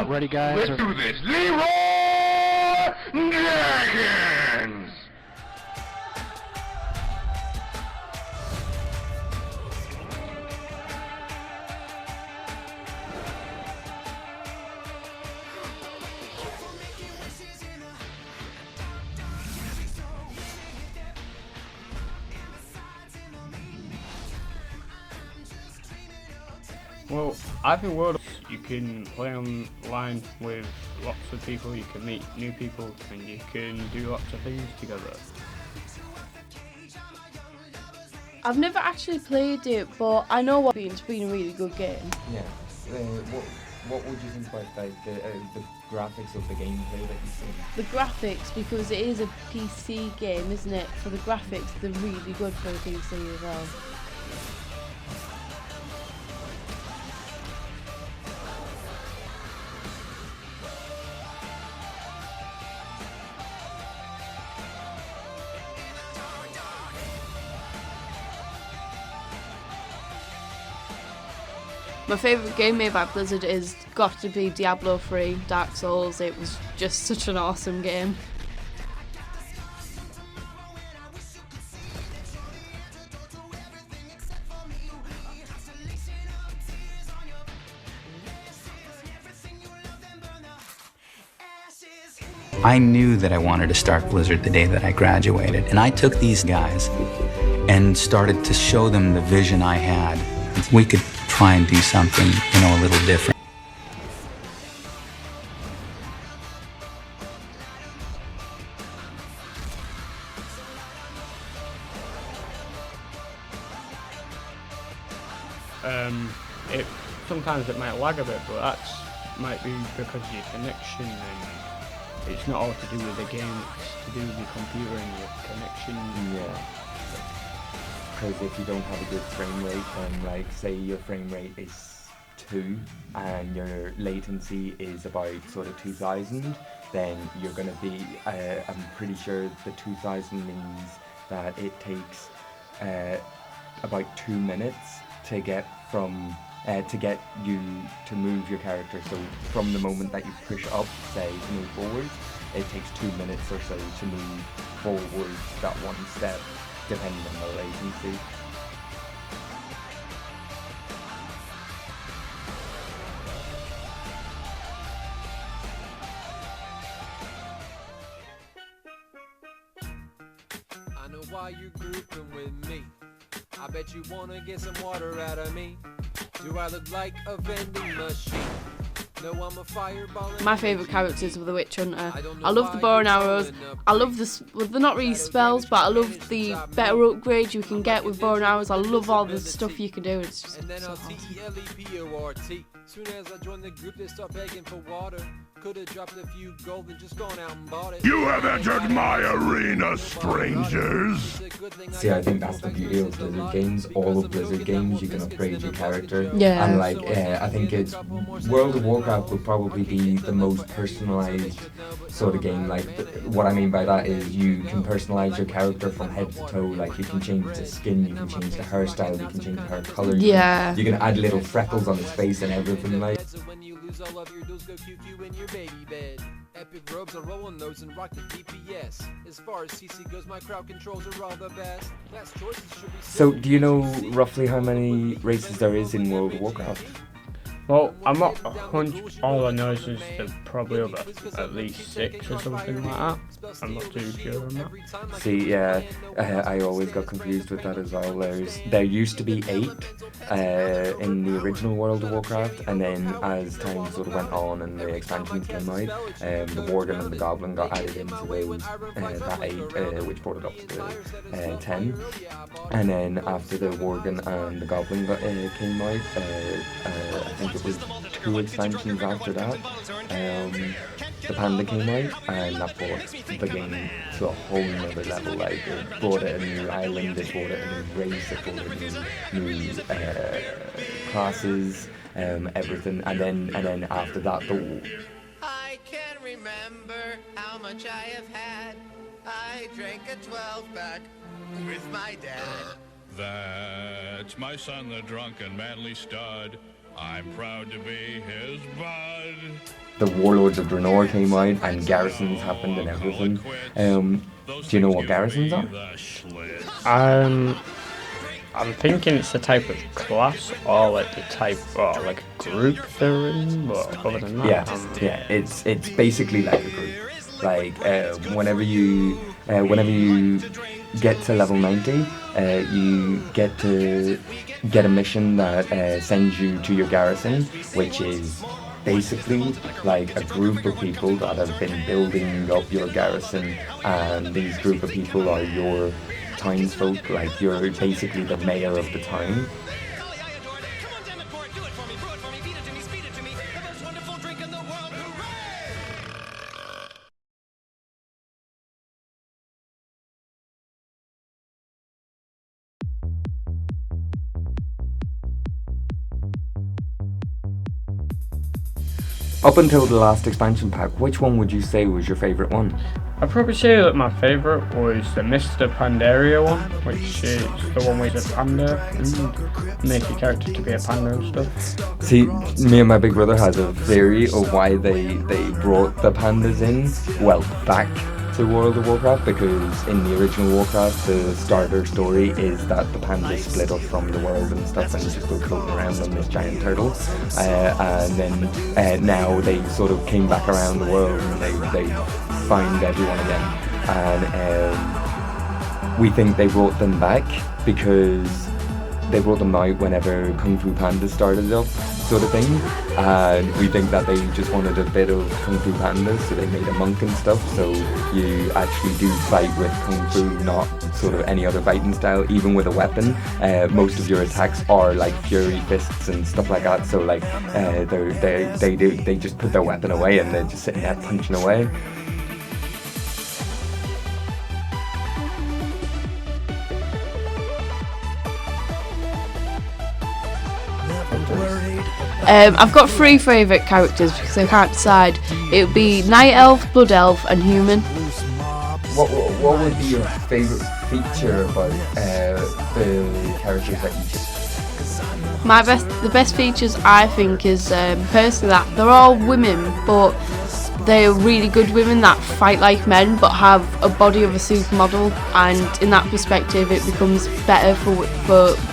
Ready, guys? Let's do this. Leroy Jenkins! Well, I think you can play online with lots of people, you can meet new people, and you can do lots of things together. I've never actually played it, but I know it's been a really good game. Yeah. What would you think about like the graphics of the gameplay that you see? The graphics, because it is a PC game, isn't it? For the graphics, they're really good for a PC as well. My favourite game made by Blizzard is got to be Diablo 3, Dark Souls. It was just such an awesome game. I knew that I wanted to start Blizzard the day that I graduated, and I took these guys and started to show them the vision I had. We could try and do something, a little different. Sometimes it might lag a bit, but that might be because of your connection, and it's not all to do with the game, it's to do with your computer and your connection. Yeah. Because if you don't have a good frame rate, then like say your frame rate is 2 and your latency is about sort of 2000, then you're going to be, I'm pretty sure the 2000 means that it takes about 2 minutes to get from to get you to move your character. So from the moment that you push up, say, to move forward, it takes 2 minutes or so to move forward that one step, depending on the latency. I know why you're grouping with me. I bet you wanna get some water out of me. Do I look like a vending machine? No, I'm a fireball. My favourite characters were the Witch Hunter. I love the bow and arrows. I love this. Well, they're not really spells, but I love the better upgrades you can get with bow and arrows. I love all the stuff you can do. It's just so awesome. Soon as I joined the group, they start begging for water. Could have dropped a few gold and just gone out and bought it. You have entered my arena, strangers! See, I think that's the beauty of Blizzard games. All of Blizzard games, you can upgrade your character. Yeah. And like, I think it's World of Warcraft would probably be the most personalized sort of game. Like, what I mean by that is you can personalize your character from head to toe. Like, you can change the skin, you can change the hairstyle, you can change the hair color. Yeah. You can add little freckles on his face and everything. Like. When you lose all of your dudes, go QQ in your baby bed. Epic robes are rolling those and rock the DPS. As far as CC goes, my crowd controls are all the best. Last choices should be. So, do you know roughly how many races there is in World of Warcraft? Well, I'm not 100. All I know is there's probably over at least 6 or something like that. I'm not too sure on that. See, yeah, I always got confused with that as well. There used to be 8 in the original World of Warcraft, and then as time sort of went on and the expansions came out, the Worgen and the Goblin got added into those, that 8, which brought it up to 10. And then after the Worgen and the Goblin came out, I think it was 2 expansions after that. The Panda came out, and that brought the game to a whole nother level. Like, it brought it a new island, it brought it a new race, it brought it new classes, everything. And then after that, I can remember how much I have had. I drank a 12-pack with my dad. That's my son, the drunken manly stud. I'm proud to be his bud. the Warlords of Draenor came out and garrisons happened and everything. Do you know what garrisons are? I'm thinking it's the type of class or like the type or like a group they're in, but other than that, Yeah. It's basically like a group. Like whenever you get to level 90, you get to get a mission that sends you to your garrison, which is basically like a group of people that have been building up your garrison, and these group of people are your townsfolk. Like you're basically the mayor of the town. Up until the last expansion pack, which one would you say was your favourite one? I'd probably say that my favourite was the Mr. Pandaria one, which is the one where it's a panda and make your character to be a panda and stuff. See, me and my big brother has a theory of why they brought the pandas in, well, back to World of Warcraft, because in the original Warcraft, the starter story is that the pandas split up from the world and stuff and just go floating around on this giant turtle. And then now they sort of came back around the world and they find everyone again. And we think they brought them back because they brought them out whenever Kung Fu Panda started up, sort of thing. And we think that they just wanted a bit of Kung Fu Panda, so they made a monk and stuff, so you actually do fight with Kung Fu, not sort of any other fighting style, even with a weapon. Most of your attacks are like Fury Fists and stuff like that, so like they just put their weapon away and they're just sitting there punching away. I've got 3 favourite characters because I can't decide. It would be Night Elf, Blood Elf and Human. What would be your favourite feature about the characters that you choose? The best features I think is personally that they're all women, but they're really good women that fight like men but have a body of a supermodel, and in that perspective it becomes better for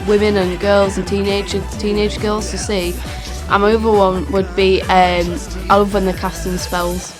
women and girls and teenage girls to see. And my other one would be I love when they're casting spells.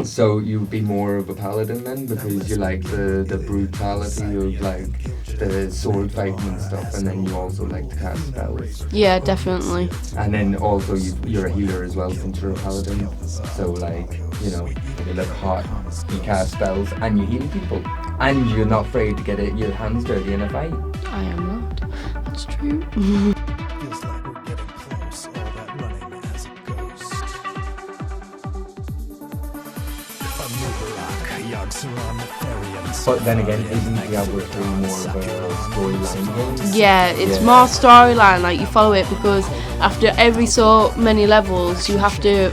So you would be more of a paladin then, because you like the brutality of like the sword fighting and stuff, and then you also like to cast spells. Yeah, definitely. And then also you're a healer as well since you're a paladin. So like, you know, you look hot, you cast spells, and you heal people. And you're not afraid to get your hands dirty in a fight. I am not. That's true. Feels like we're getting close, all that running as a ghost. But then again, isn't Diablo 3 more of a storyline game? Yeah, it's more storyline. Like you follow it because after every so many levels, you have to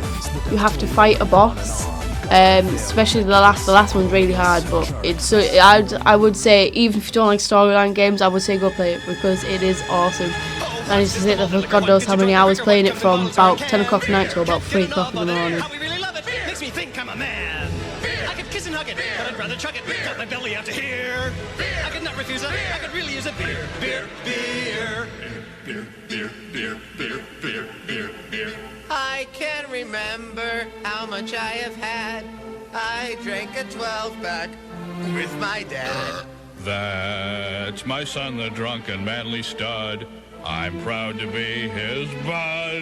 fight a boss. Especially the last one's really hard. But it's I would say even if you don't like storyline games, I would say go play it because it is awesome. I used to sit there for God knows how many hours playing it from about 10 o'clock at night to about 3 o'clock in the morning. Makes me think I'm a man. I could kiss and hug it, but I'd rather chuck it. Got my belly out to here. I could not refuse it. I could really use a beer. I can't remember how much I have had. I drank a 12-pack with my dad. That's my son, the drunken manly stud. I'm proud to be his bud.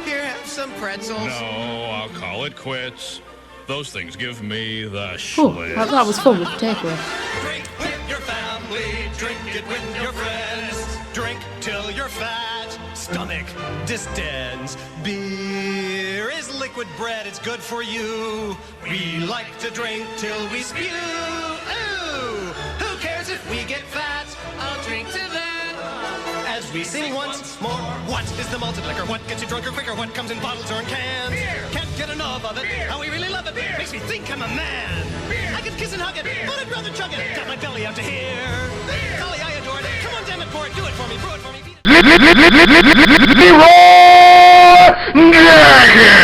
Here, have some pretzels. No, I'll call it quits. Those things give me the Whew, schlitz. that was fun with the takeaway. Drink with your family, drink it with your friends. Drink till you're fat, stomach distends. Beer is liquid bread, it's good for you. We like to drink till we spew. Ooh, who cares if we get fat? I'll drink to that. As we sing once more, what is the malted liquor? What gets you drunker quicker? What comes in bottles or in cans? Beer. Can't get enough of it. How we really love it. Beer. Makes me think I'm a man. Beer. I could kiss and hug it, but I'd rather chug it. Got my belly out to here. Beer. Golly, I adore it. Come on, damn it, pour it. Do it for me. Brew it for me. Leroy Dragon!